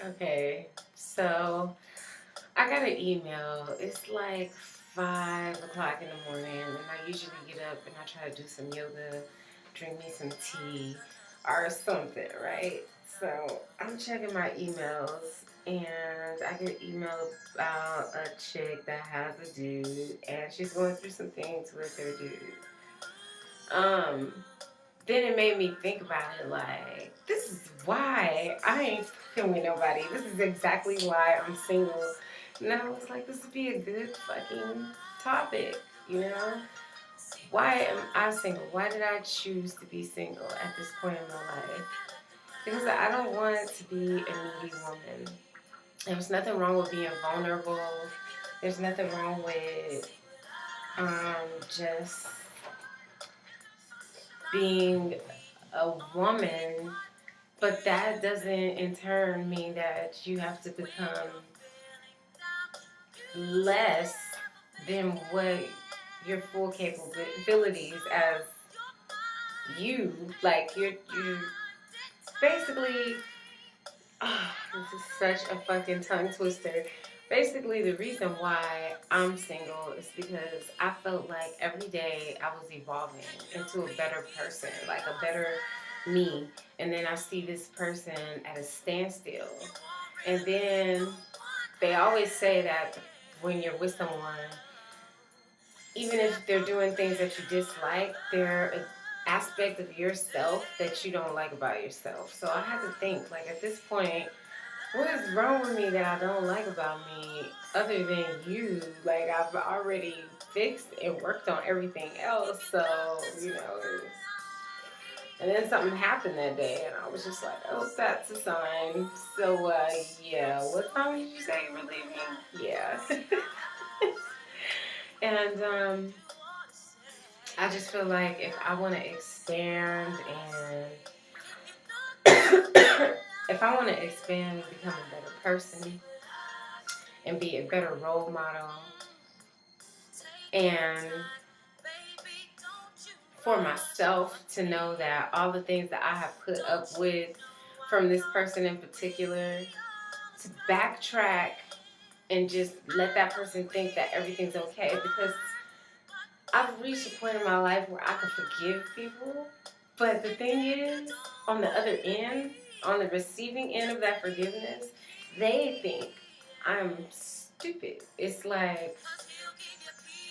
Okay, so I got an email. It's like 5 o'clock in the morning, and I usually get up and I try to do some yoga, drink me some tea, or something, right? So I'm checking my emails, and I get an email about a chick that has a dude, and she's going through some things with her dude. Um, then it made me think about it like, this is why I ain't fucking with nobody. This is exactly why I'm single. And I was like, this would be a good fucking topic, you know? Why am I single? Why did I choose to be single at this point in my life? Because I don't want to be a needy woman. There's nothing wrong with being vulnerable. There's nothing wrong with just being a woman. But that doesn't in turn mean that you have to become less than what your full capabilities as you. Like you're basically this is such a fucking tongue twister. Basically the reason why I'm single is because I felt like every day I was evolving into a better person, like a better me. And then I see this person at a standstill. And then they always say that when you're with someone, even if they're doing things that you dislike, they're an aspect of yourself that you don't like about yourself. So I had to think, like, at this point, what is wrong with me that I don't like about me other than you? Like, I've already fixed and worked on everything else. So, you know, and then something happened that day, and I was just like, oh, that's a sign. So, yeah, what time did you say you were leaving? Yeah. And I just feel like if I want to expand and if I want to expand and become a better person and be a better role model and for myself to know that all the things that I have put up with from this person in particular, to backtrack and just let that person think that everything's okay, because I've reached a point in my life where I can forgive people, but the thing is, on the other end, on the receiving end of that forgiveness, they think I'm stupid. It's like,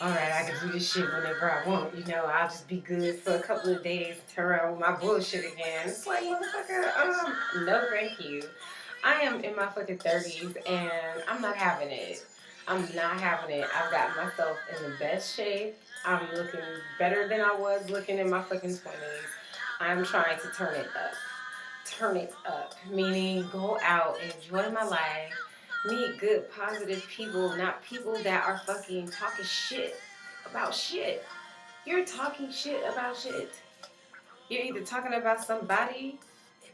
all right, I can do this shit whenever I want. You know, I'll just be good for a couple of days, turn around with my bullshit again. It's like, motherfucker, no, thank you. I am in my fucking 30s and I'm not having it. I'm not having it. I've got myself in the best shape. I'm looking better than I was looking in my fucking 20s. I'm trying to turn it up. Turn it up. Meaning go out, enjoy my life, meet good, positive people, not people that are fucking talking shit about shit. You're talking shit about shit. You're either talking about somebody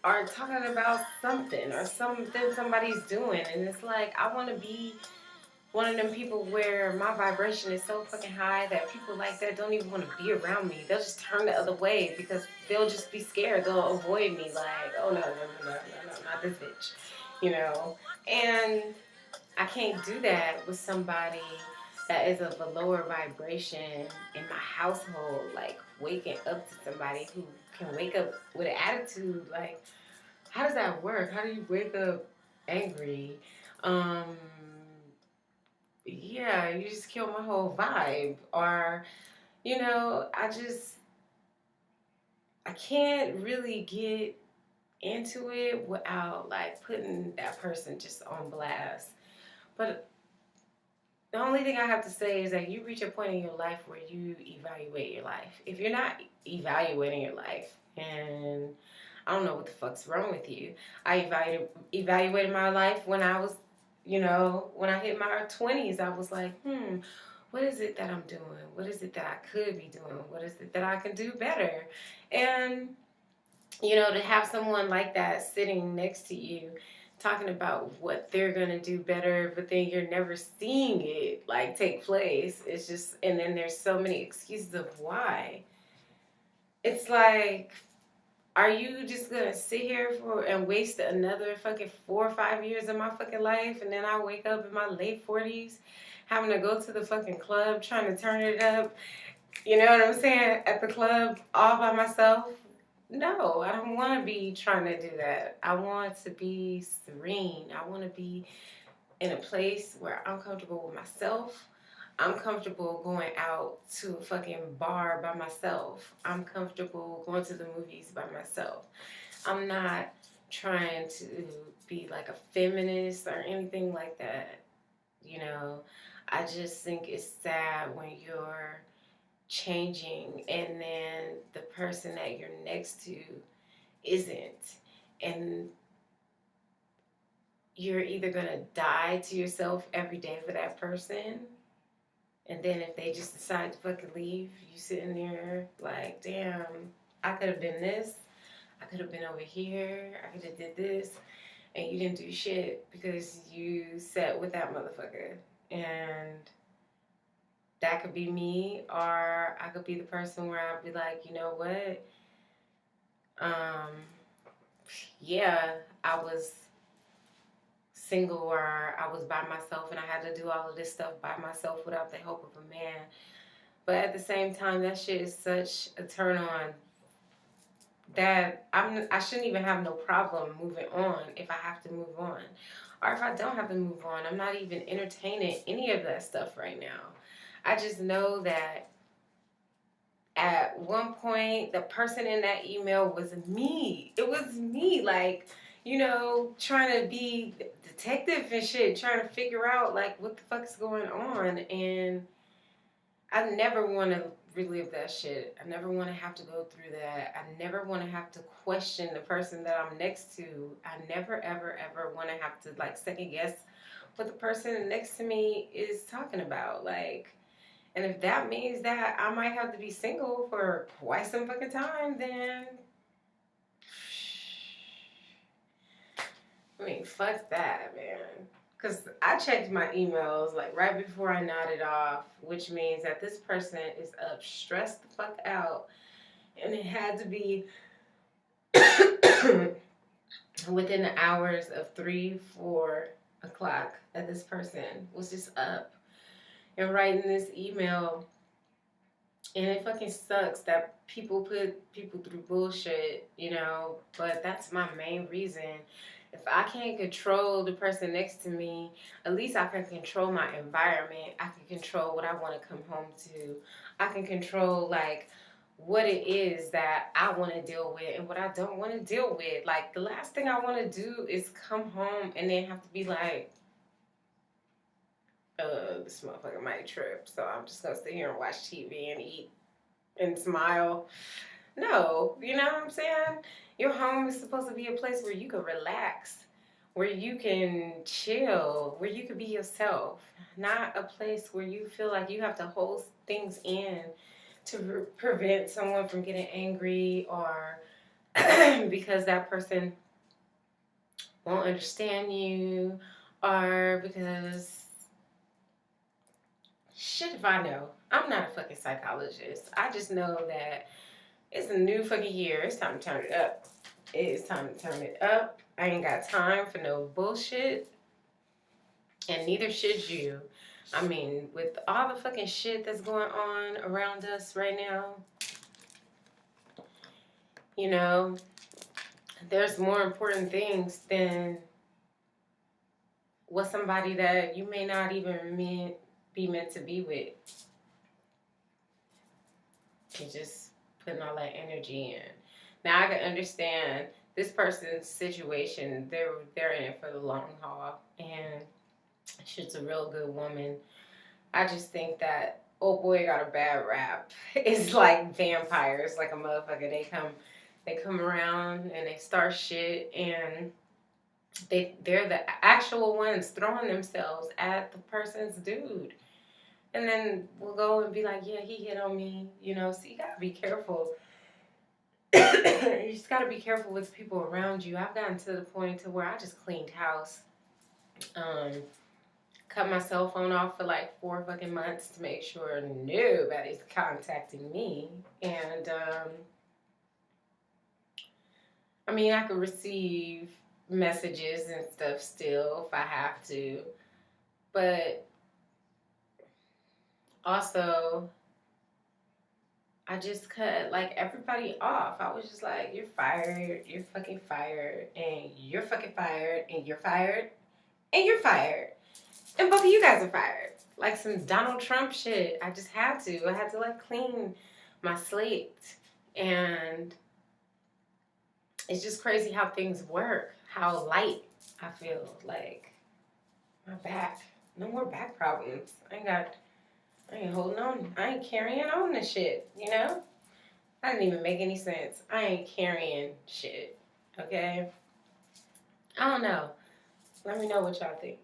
or talking about something or something somebody's doing. And it's like, I want to be one of them people where my vibration is so fucking high that people like that don't even want to be around me. They'll just turn the other way because they'll just be scared. They'll avoid me like, oh no, not this bitch, you know? And I can't do that with somebody that is of a lower vibration in my household, like waking up to somebody who can wake up with an attitude. Like, how does that work? How do you wake up angry? Um, yeah, you just kill my whole vibe. Or, you know, I can't really get into it without like putting that person just on blast. But the only thing I have to say is that you reach a point in your life where you evaluate your life. If you're not evaluating your life, and I don't know what the fuck's wrong with you. I evaluated my life when I was, you know, when I hit my 20s. I was like, what is it that I'm doing? What is it that I could be doing? What is it that I can do better? And, you know, to have someone like that sitting next to you talking about what they're going to do better, but then you're never seeing it like take place. It's just, and then there's so many excuses of why. It's like, Are you just gonna sit here and waste another fucking 4 or 5 years of my fucking life, and then I wake up in my late 40s having to go to the fucking club trying to turn it up? You know what I'm saying? At the club all by myself? No, I don't want to be trying to do that. I want to be serene. I want to be in a place where I'm comfortable with myself. I'm comfortable going out to a fucking bar by myself. I'm comfortable going to the movies by myself. I'm not trying to be like a feminist or anything like that. You know, I just think it's sad when you're changing and then the person that you're next to isn't. And you're either going to die to yourself every day for that person, and then if they just decide to fucking leave, you sitting there like, damn, I could have been this, I could have been over here, I could have did this, and you didn't do shit because you sat with that motherfucker. And that could be me, or I could be the person where I'd be like, you know what? Yeah, I was single, or I was by myself and I had to do all of this stuff by myself without the help of a man. But at the same time, that shit is such a turn on that I shouldn't even have no problem moving on if I have to move on. Or if I don't have to move on, I'm not even entertaining any of that stuff right now. I just know that at one point, the person in that email was me. It was me, like, you know, trying to be detective and shit, trying to figure out, like, what the fuck's going on. And I never want to relive that shit. I never want to have to go through that. I never want to have to question the person that I'm next to. I never, ever, ever want to have to, like, second guess what the person next to me is talking about. Like, and if that means that I might have to be single for quite some fucking time, then I mean, fuck that, man. Because I checked my emails like right before I nodded off, which means that this person is up, stressed the fuck out, and it had to be within the hours of 3, 4 o'clock that this person was just up and writing this email. And it fucking sucks that people put people through bullshit, you know, but that's my main reason. If I can't control the person next to me, at least I can control my environment. I can control what I want to come home to. I can control, like, what it is that I want to deal with and what I don't want to deal with. Like, the last thing I want to do is come home and then have to be like, this motherfucker might trip, so I'm just gonna sit here and watch TV and eat and smile. No, you know what I'm saying? Your home is supposed to be a place where you can relax, where you can chill, where you can be yourself, not a place where you feel like you have to hold things in to prevent someone from getting angry, or because that person won't understand you, or because shit if I know. I'm not a fucking psychologist. I just know that it's a new fucking year. It's time to turn it up. It is time to turn it up. I ain't got time for no bullshit. And neither should you. I mean, with all the fucking shit that's going on around us right now, you know, there's more important things than what somebody that you may not even be meant to be with. You're just putting all that energy in. Now I can understand this person's situation. They're in it for the long haul, and she's a real good woman. I just think that old boy got a bad rap. It's like vampires, like a motherfucker. They come around and they start shit, and they're the actual ones throwing themselves at the person's dude. And then we'll go and be like, yeah, he hit on me, you know. So you gotta be careful. You just gotta be careful with people around you. I've gotten to the point to where I just cleaned house. Cut my cell phone off for like 4 fucking months to make sure nobody's contacting me. And I mean, I could receive messages and stuff still if I have to. But also, I just cut like everybody off. I was just like, you're fired, you're fucking fired, and you're fucking fired, and you're fired, and you're fired. And both of you guys are fired. Like some Donald Trump shit. I just had to. I had to like clean my slate. And it's just crazy how things work. How light I feel. Like my back. No more back problems. I ain't holding on. I ain't carrying on this shit, you know? That didn't even make any sense. I ain't carrying shit. Okay? I don't know. Let me know what y'all think.